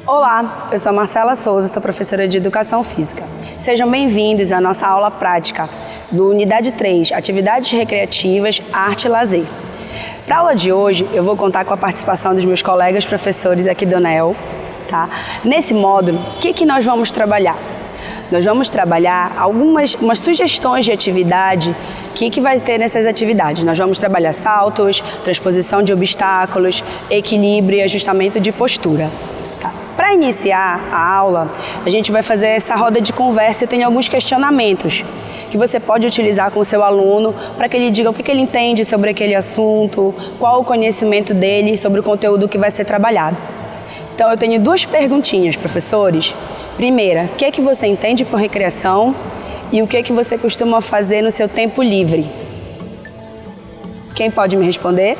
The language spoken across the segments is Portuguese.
Olá, eu sou a Marcela Souza, sou professora de Educação Física. Sejam bem-vindos à nossa aula prática do Unidade 3, Atividades Recreativas, Arte e Lazer. Para a aula de hoje, eu vou contar com a participação dos meus colegas professores aqui do UNEL. Tá? Nesse módulo, o que nós vamos trabalhar? Nós vamos trabalhar umas sugestões de atividade. O que vai ter nessas atividades? Nós vamos trabalhar saltos, transposição de obstáculos, equilíbrio e ajustamento de postura. Para iniciar a aula, a gente vai fazer essa roda de conversa. Eu tenho alguns questionamentos que você pode utilizar com o seu aluno para que ele diga o que ele entende sobre aquele assunto, qual o conhecimento dele sobre o conteúdo que vai ser trabalhado. Então, eu tenho duas perguntinhas, professores. Primeira, o que você entende por recreação e o que você costuma fazer no seu tempo livre? Quem pode me responder?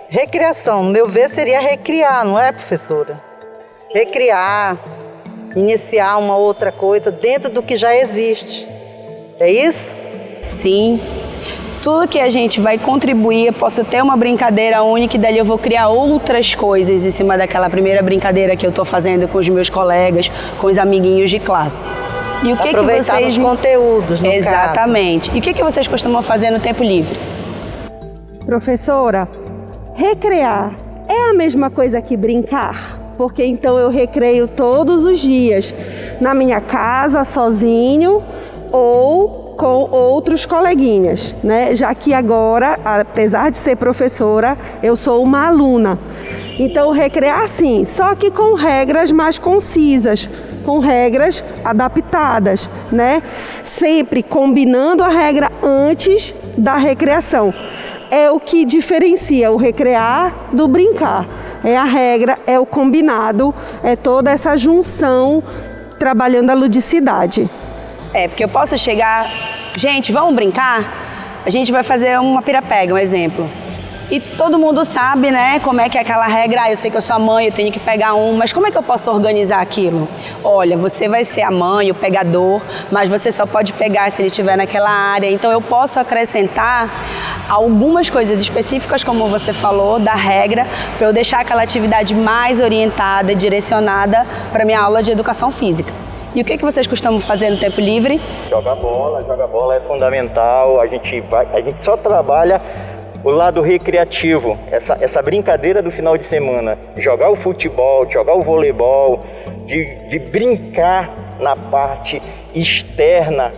Recreação, no meu ver, seria recriar, não é, professora? Recriar, iniciar uma outra coisa dentro do que já existe. É isso? Sim. Tudo que a gente vai contribuir, eu posso ter uma brincadeira única e dali eu vou criar outras coisas em cima daquela primeira brincadeira que eu estou fazendo com os meus colegas, com os amiguinhos de classe. E o que aproveitar vocês... os conteúdos, no Exatamente. caso. E o que vocês costumam fazer no tempo livre? Professora, recrear é a mesma coisa que brincar? Porque então eu recreio todos os dias, na minha casa, sozinho ou com outros coleguinhas, né? Já que agora, apesar de ser professora, eu sou uma aluna. Então, recrear sim, só que com regras mais concisas, com regras adaptadas, né? Sempre combinando a regra antes da recreação. É o que diferencia o recrear do brincar. É a regra, é o combinado, é toda essa junção trabalhando a ludicidade. Porque eu posso chegar, gente, vamos brincar? A gente vai fazer uma pira-pega, um exemplo. E todo mundo sabe, né, como é que é aquela regra, eu sei que eu sou a mãe, eu tenho que pegar um, mas como é que eu posso organizar aquilo? Olha, você vai ser a mãe, o pegador, mas você só pode pegar se ele estiver naquela área. Então eu posso acrescentar algumas coisas específicas, como você falou, da regra, para eu deixar aquela atividade mais orientada, direcionada para minha aula de educação física. E o que vocês costumam fazer no tempo livre? Jogar bola é fundamental, a gente só trabalha o lado recreativo, essa brincadeira do final de semana, jogar o futebol, jogar o voleibol, de brincar na parte externa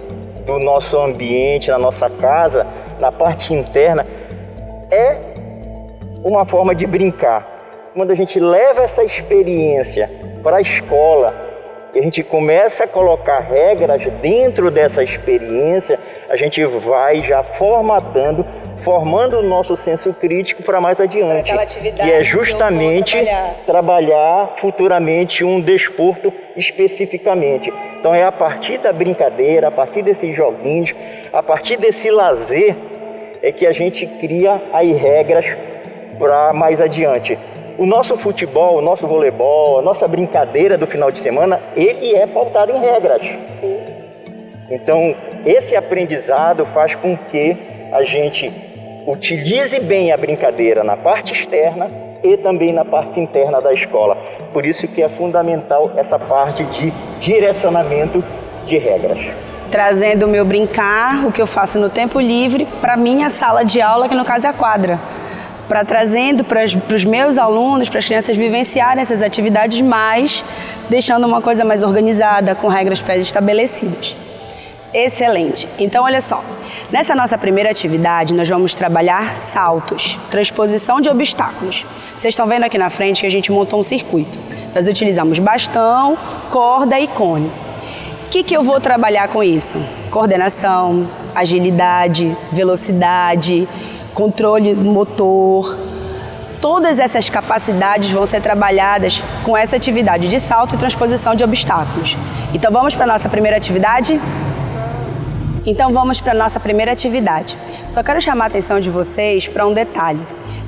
do nosso ambiente, na nossa casa, na parte interna, é uma forma de brincar. Quando a gente leva essa experiência para a escola, e a gente começa a colocar regras dentro dessa experiência, a gente vai já formando o nosso senso crítico para mais adiante. E é justamente trabalhar futuramente um desporto especificamente. Então é a partir da brincadeira, a partir desses joguinhos, a partir desse lazer, é que a gente cria aí regras para mais adiante. O nosso futebol, o nosso voleibol, a nossa brincadeira do final de semana, ele é pautado em regras. Sim. Então, esse aprendizado faz com que a gente utilize bem a brincadeira na parte externa e também na parte interna da escola. Por isso que é fundamental essa parte de direcionamento de regras. Trazendo o meu brincar, o que eu faço no tempo livre, para a minha sala de aula, que no caso é a quadra. Trazendo para os meus alunos, para as crianças vivenciarem essas atividades, mas deixando uma coisa mais organizada, com regras pré-estabelecidas. Excelente! Então, olha só, nessa nossa primeira atividade, nós vamos trabalhar saltos, transposição de obstáculos. Vocês estão vendo aqui na frente que a gente montou um circuito. Nós utilizamos bastão, corda e cone. O que eu vou trabalhar com isso? Coordenação, agilidade, velocidade, controle motor. Todas essas capacidades vão ser trabalhadas com essa atividade de salto e transposição de obstáculos. Então vamos para a nossa primeira atividade? Então vamos para a nossa primeira atividade. Só quero chamar a atenção de vocês para um detalhe.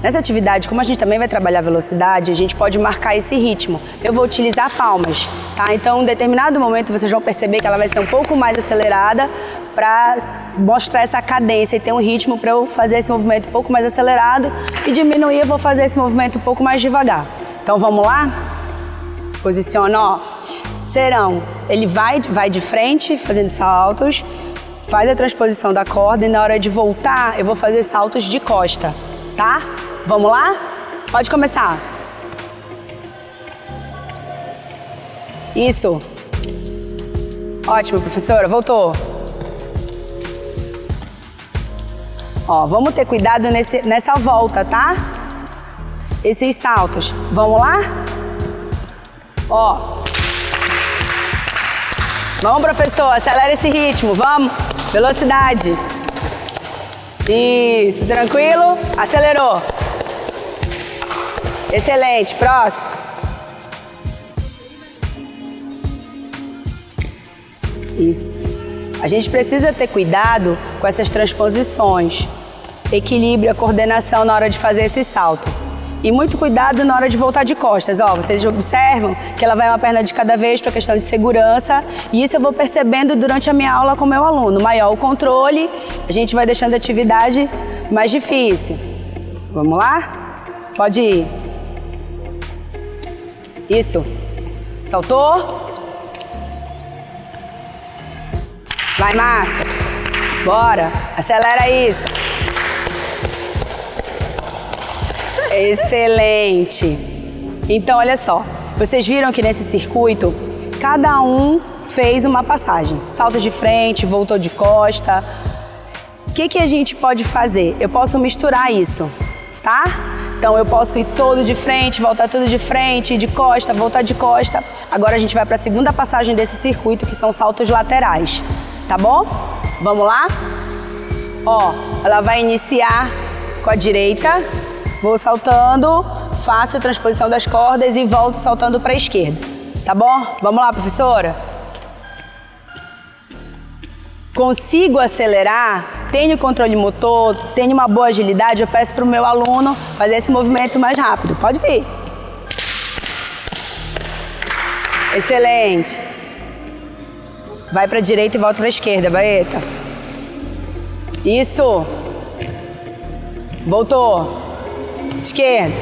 Nessa atividade, como a gente também vai trabalhar velocidade, a gente pode marcar esse ritmo. Eu vou utilizar palmas, tá? Então, em determinado momento, vocês vão perceber que ela vai ser um pouco mais acelerada para mostrar essa cadência e ter um ritmo para eu fazer esse movimento um pouco mais acelerado e diminuir, eu vou fazer esse movimento um pouco mais devagar. Então, vamos lá? Posiciona, ó. Ele vai de frente, fazendo saltos, faz a transposição da corda e na hora de voltar, eu vou fazer saltos de costa, tá? Vamos lá? Pode começar. Isso. Ótimo, professora. Voltou. Ó, vamos ter cuidado nessa volta, tá? Esses saltos. Vamos lá? Ó. Vamos, professor. Acelera esse ritmo. Vamos. Velocidade. Isso. Tranquilo? Acelerou. Excelente. Próximo. Isso. A gente precisa ter cuidado com essas transposições. Equilíbrio, a coordenação na hora de fazer esse salto. E muito cuidado na hora de voltar de costas. Ó, vocês observam que ela vai uma perna de cada vez para questão de segurança. E isso eu vou percebendo durante a minha aula com o meu aluno. Maior o controle, a gente vai deixando a atividade mais difícil. Vamos lá? Pode ir. Isso. Saltou. Vai, Márcia. Bora. Acelera isso. Excelente. Então, olha só. Vocês viram que nesse circuito, cada um fez uma passagem. Salto de frente, voltou de costa. O que a gente pode fazer? Eu posso misturar isso, tá? Então, eu posso ir todo de frente, voltar tudo de frente, de costa, voltar de costa. Agora, a gente vai para a segunda passagem desse circuito, que são saltos laterais. Tá bom? Vamos lá? Ó, ela vai iniciar com a direita. Vou saltando, faço a transposição das cordas e volto saltando para a esquerda. Tá bom? Vamos lá, professora? Consigo acelerar, tenho controle motor, tenho uma boa agilidade, eu peço para o meu aluno fazer esse movimento mais rápido. Pode vir. Excelente. Vai para a direita e volta para a esquerda, Baeta. Isso. Voltou. Esquerda.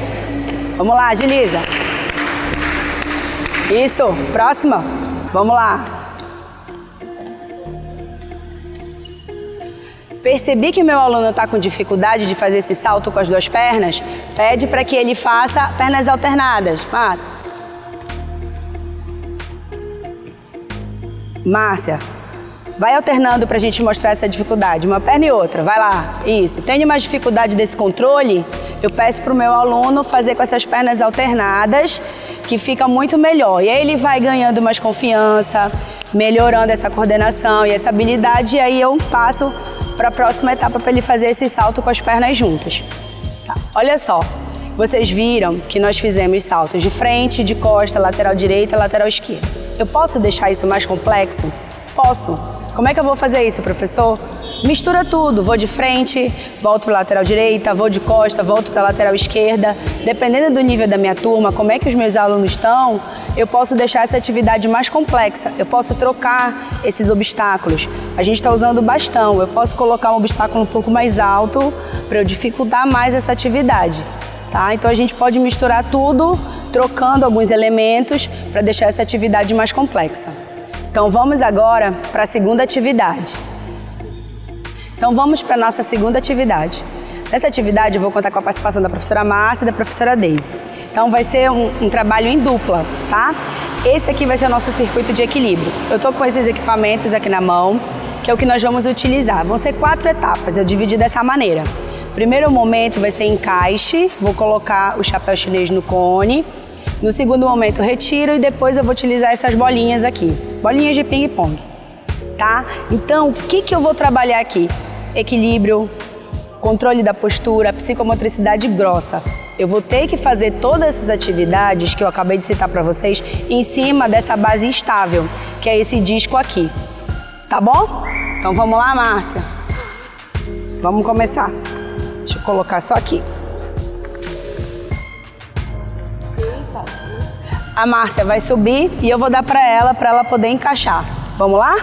Vamos lá, agiliza. Isso. Próxima. Vamos lá. Percebi que meu aluno está com dificuldade de fazer esse salto com as duas pernas. Pede para que ele faça pernas alternadas. Márcia, vai alternando para a gente mostrar essa dificuldade. Uma perna e outra. Vai lá. Isso. Tenho mais dificuldade desse controle? Eu peço para o meu aluno fazer com essas pernas alternadas, que fica muito melhor. E aí ele vai ganhando mais confiança, melhorando essa coordenação e essa habilidade. E aí eu passo para a próxima etapa para ele fazer esse salto com as pernas juntas. Tá. Olha só. Vocês viram que nós fizemos saltos de frente, de costa, lateral direita, lateral esquerda. Eu posso deixar isso mais complexo? Posso. Como é que eu vou fazer isso, professor? Mistura tudo. Vou de frente, volto para a lateral direita, vou de costa, volto para a lateral esquerda. Dependendo do nível da minha turma, como é que os meus alunos estão, eu posso deixar essa atividade mais complexa. Eu posso trocar esses obstáculos. A gente está usando o bastão. Eu posso colocar um obstáculo um pouco mais alto para eu dificultar mais essa atividade. Tá? Então a gente pode misturar tudo, trocando alguns elementos para deixar essa atividade mais complexa. Então vamos agora para a segunda atividade. Então vamos para a nossa segunda atividade. Nessa atividade eu vou contar com a participação da professora Márcia e da professora Deise. Então vai ser um trabalho em dupla, tá? Esse aqui vai ser o nosso circuito de equilíbrio. Eu estou com esses equipamentos aqui na mão, que é o que nós vamos utilizar. Vão ser 4 etapas, eu dividi dessa maneira. Primeiro momento vai ser encaixe, vou colocar o chapéu chinês no cone. No segundo momento retiro e depois eu vou utilizar essas bolinhas aqui, bolinhas de ping-pong, tá? Então, o que eu vou trabalhar aqui? Equilíbrio, controle da postura, psicomotricidade grossa. Eu vou ter que fazer todas essas atividades que eu acabei de citar para vocês em cima dessa base estável, que é esse disco aqui, tá bom? Então vamos lá, Márcia? Vamos começar. Deixa eu colocar só aqui. A Márcia vai subir e eu vou dar para ela poder encaixar. Vamos lá?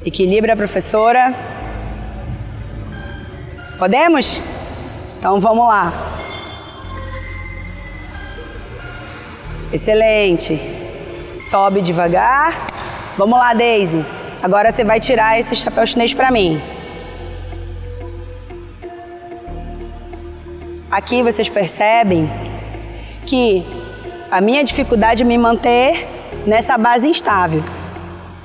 Equilibra, professora. Podemos? Então vamos lá. Excelente. Sobe devagar. Vamos lá, Daisy. Agora você vai tirar esse chapéu chinês para mim. Aqui vocês percebem que a minha dificuldade é me manter nessa base instável.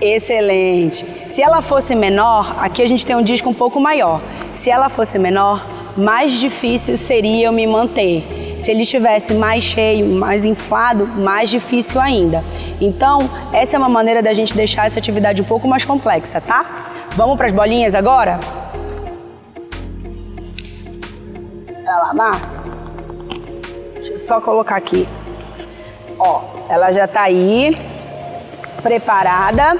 Excelente. Se ela fosse menor, aqui a gente tem um disco um pouco maior. Se ela fosse menor, mais difícil seria eu me manter. Se ele estivesse mais cheio, mais inflado, mais difícil ainda. Então, essa é uma maneira da gente deixar essa atividade um pouco mais complexa, tá? Vamos para as bolinhas agora? Olha lá, Márcia. Deixa eu só colocar aqui. Ó, ela já tá aí, preparada.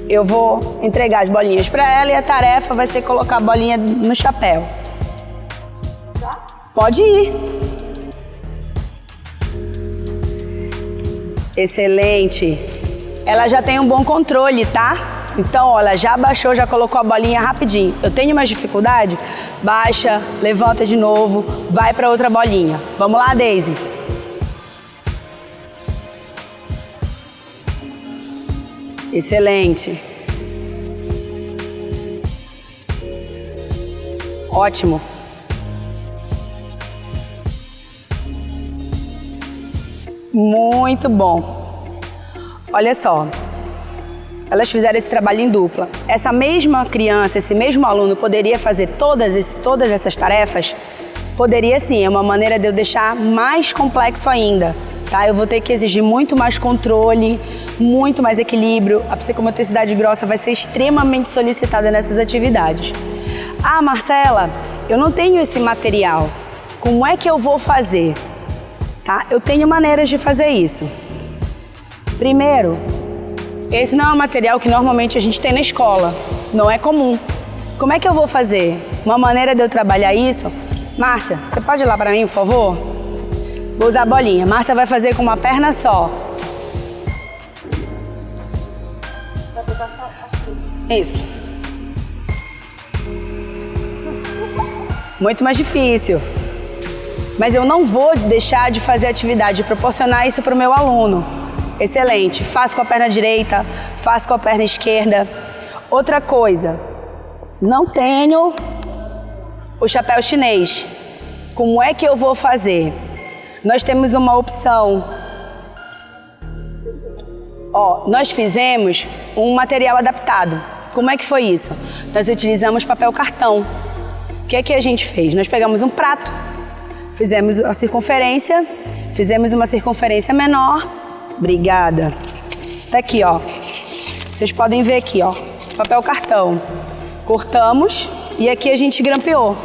Eu vou entregar as bolinhas para ela e a tarefa vai ser colocar a bolinha no chapéu. Pode ir. Excelente. Ela já tem um bom controle, tá? Então, olha, já baixou, já colocou a bolinha rapidinho. Eu tenho mais dificuldade? Baixa, levanta de novo, vai para outra bolinha. Vamos lá, Daisy. Excelente. Ótimo. Muito bom. Olha só, elas fizeram esse trabalho em dupla. Essa mesma criança, esse mesmo aluno poderia fazer todas essas tarefas? Poderia sim, é uma maneira de eu deixar mais complexo ainda. Tá? Eu vou ter que exigir muito mais controle, muito mais equilíbrio. A psicomotricidade grossa vai ser extremamente solicitada nessas atividades. Ah, Marcela, eu não tenho esse material. Como é que eu vou fazer? Tá? Eu tenho maneiras de fazer isso. Primeiro, esse não é um material que normalmente a gente tem na escola. Não é comum. Como é que eu vou fazer? Uma maneira de eu trabalhar isso... Márcia, você pode ir lá para mim, por favor? Vou usar a bolinha. Márcia vai fazer com uma perna só. Isso. Muito mais difícil. Mas eu não vou deixar de fazer atividade, de proporcionar isso para o meu aluno. Excelente. Faço com a perna direita, faço com a perna esquerda. Outra coisa, não tenho o chapéu chinês. Como é que eu vou fazer? Nós temos uma opção. Ó, nós fizemos um material adaptado. Como é que foi isso? Nós utilizamos papel cartão. O que é que a gente fez? Nós pegamos um prato, fizemos a circunferência, fizemos uma circunferência menor. Obrigada. Tá aqui, ó. Vocês podem ver aqui, ó. Papel cartão. Cortamos e aqui a gente grampeou.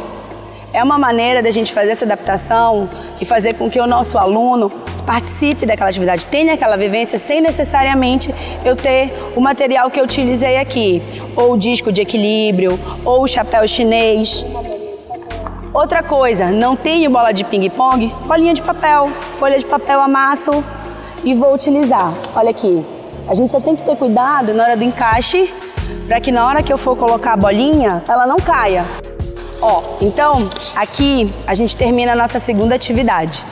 É uma maneira da gente fazer essa adaptação e fazer com que o nosso aluno participe daquela atividade, tenha aquela vivência sem necessariamente eu ter o material que eu utilizei aqui. Ou o disco de equilíbrio, ou o chapéu chinês. Outra coisa, não tenho bola de ping-pong, bolinha de papel, folha de papel amasso e vou utilizar. Olha aqui, a gente só tem que ter cuidado na hora do encaixe para que na hora que eu for colocar a bolinha, ela não caia. Ó, então aqui a gente termina a nossa segunda atividade.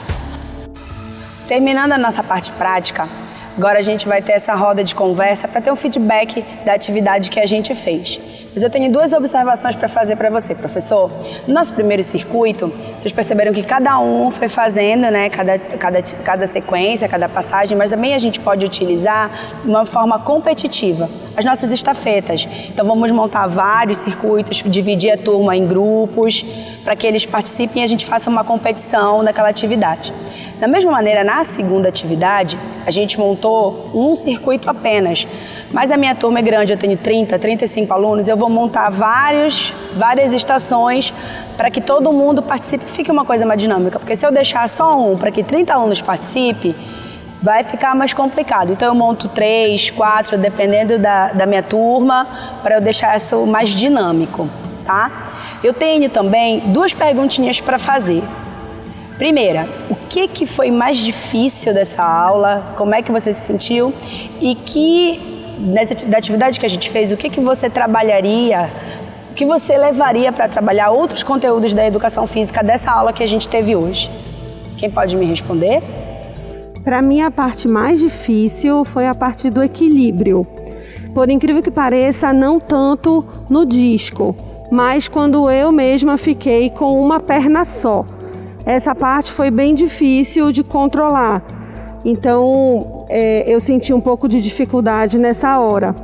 Terminando a nossa parte prática, agora a gente vai ter essa roda de conversa para ter um feedback da atividade que a gente fez. Mas eu tenho duas observações para fazer para você, professor. No nosso primeiro circuito, vocês perceberam que cada um foi fazendo, né, cada sequência, cada passagem, mas também a gente pode utilizar de uma forma competitiva as nossas estafetas. Então vamos montar vários circuitos, dividir a turma em grupos, para que eles participem e a gente faça uma competição daquela atividade. Da mesma maneira, na segunda atividade, a gente montou um circuito apenas, mas a minha turma é grande, eu tenho 30, 35 alunos, eu vou montar várias estações para que todo mundo participe e fique uma coisa mais dinâmica, porque se eu deixar só um para que 30 alunos participem, vai ficar mais complicado. Então eu monto 3, 4, dependendo da minha turma, para eu deixar isso mais dinâmico, tá? Eu tenho também duas perguntinhas para fazer. Primeira, o que foi mais difícil dessa aula? Como é que você se sentiu? E da atividade que a gente fez, o que você trabalharia, o que você levaria para trabalhar outros conteúdos da educação física dessa aula que a gente teve hoje? Quem pode me responder? Para mim, a parte mais difícil foi a parte do equilíbrio. Por incrível que pareça, não tanto no disco, mas quando eu mesma fiquei com uma perna só. Essa parte foi bem difícil de controlar. Então, eu senti um pouco de dificuldade nessa hora.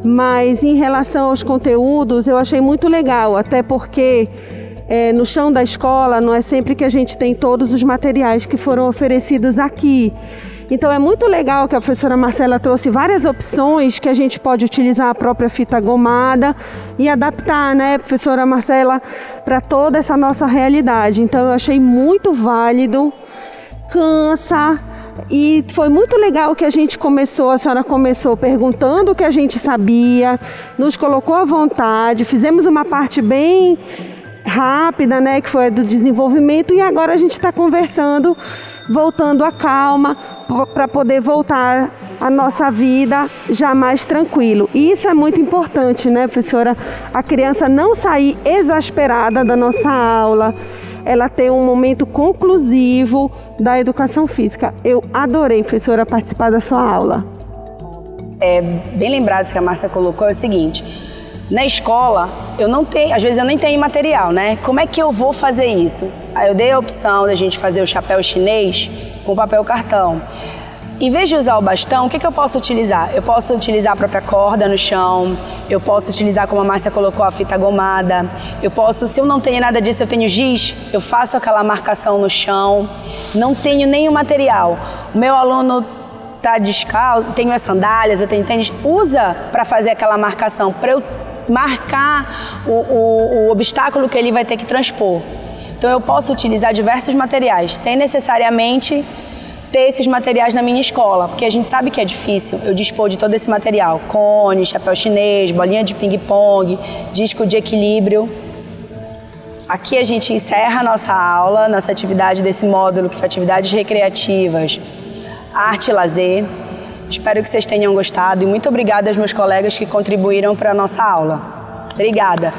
Mas em relação aos conteúdos, eu achei muito legal, até porque no chão da escola não é sempre que a gente tem todos os materiais que foram oferecidos aqui. Então é muito legal que a professora Marcela trouxe várias opções que a gente pode utilizar a própria fita gomada e adaptar, né, professora Marcela, para toda essa nossa realidade. Então eu achei muito válido, cansa. E foi muito legal que a senhora começou perguntando o que a gente sabia, nos colocou à vontade, fizemos uma parte bem rápida, né, que foi a do desenvolvimento, e agora a gente está conversando, voltando a calma, para poder voltar a nossa vida já mais tranquilo. E isso é muito importante, né, professora? A criança não sair exasperada da nossa aula, ela tem um momento conclusivo da educação física. Eu adorei, professora, participar da sua aula. Bem lembrado isso que a Márcia colocou, é o seguinte: na escola, às vezes eu nem tenho material, né? Como é que eu vou fazer isso? Aí eu dei a opção da gente fazer o chapéu chinês com papel cartão. Em vez de usar o bastão, o que eu posso utilizar? Eu posso utilizar a própria corda no chão, eu posso utilizar, como a Márcia colocou, a fita gomada, se eu não tenho nada disso, eu tenho giz, eu faço aquela marcação no chão, não tenho nenhum material. O meu aluno está descalço, tenho as sandálias, eu tenho tênis, usa para fazer aquela marcação, para eu marcar o obstáculo que ele vai ter que transpor. Então eu posso utilizar diversos materiais, sem necessariamente ter esses materiais na minha escola, porque a gente sabe que é difícil eu dispor de todo esse material: cone, chapéu chinês, bolinha de ping-pong, disco de equilíbrio. Aqui a gente encerra a nossa aula, nossa atividade desse módulo, que foi atividades recreativas, arte e lazer. Espero que vocês tenham gostado e muito obrigada aos meus colegas que contribuíram para a nossa aula. Obrigada!